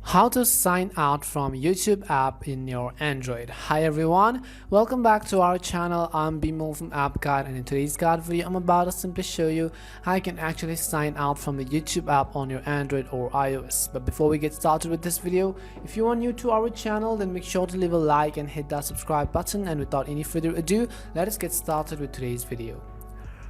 How to sign out from YouTube app in your Android. Hi everyone, welcome back to our channel. I'm Bimo from App Guide, and in today's guide video I'm about to simply show you how you can actually sign out from the YouTube app on your Android or iOS. But before we get started with this video, if you are new to our channel, then make sure to leave a like and hit that subscribe button, and without any further ado, let us get started with today's video.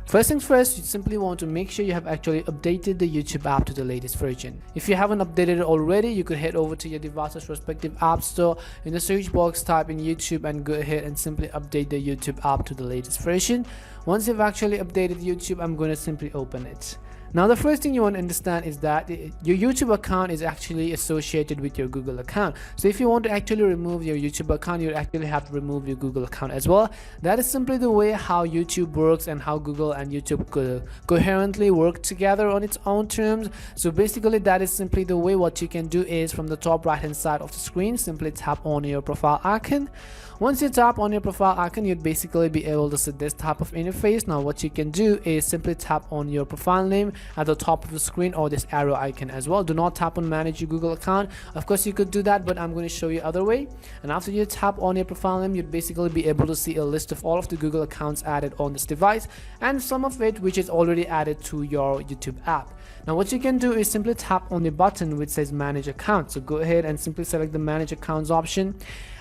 First things first, you simply want to make sure you have actually updated the YouTube app to the latest version. If you haven't updated it already, you could head over to your device's respective app store. In the search box, type in YouTube and go ahead and simply update the YouTube app to the latest version. Once you've actually updated YouTube, I'm going to simply open it. Now the first thing you want to understand is that your YouTube account is actually associated with your Google account. So if you want to actually remove your YouTube account, you actually have to remove your Google account as well. That is simply the way how YouTube works and how Google and YouTube coherently work together on its own terms. So basically that is simply the way. What you can do is from the top right hand side of the screen, simply tap on your profile icon. Once you tap on your profile icon, you'd basically be able to see this type of interface. Now what you can do is simply tap on your profile name at the top of the screen, or this arrow icon as well. Do not tap on manage your Google account. Of course you could do that, but I'm going to show you other way. And after you tap on your profile name, you'd basically be able to see a list of all of the Google accounts added on this device, and some of it which is already added to your YouTube app. Now what you can do is simply tap on the button which says manage accounts. So go ahead and simply select the manage accounts option.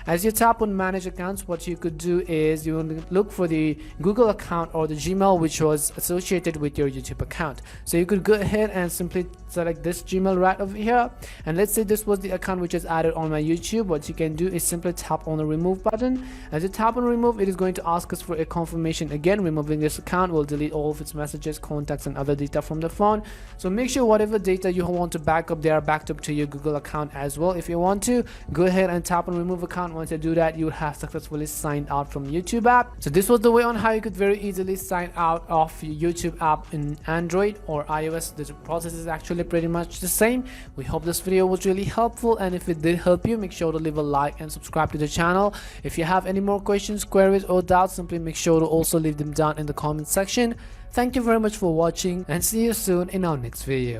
As you tap on manage accounts, what you could do is you want to look for the Google account or the Gmail which was associated with your YouTube account. So you could go ahead and simply select this Gmail right over here, and let's say this was the account which is added on my YouTube. What you can do is simply tap on the remove button. As you tap on remove, it is going to ask us for a confirmation again. Removing this account will delete all of its messages, contacts and other data from the phone. So make sure whatever data you want to back up, they are backed up to your Google account as well. If you want to, go ahead and tap on remove account. Once you do that, you have successfully signed out from YouTube app. So this was the way on how you could very easily sign out of your YouTube app in Android or iOS. The process is actually pretty much the same. We hope this video was really helpful, and if it did help you, make sure to leave a like and subscribe to the channel. If you have any more questions, queries or doubts, simply make sure to also leave them down in the comment section. Thank you very much for watching, and see you soon in our next video.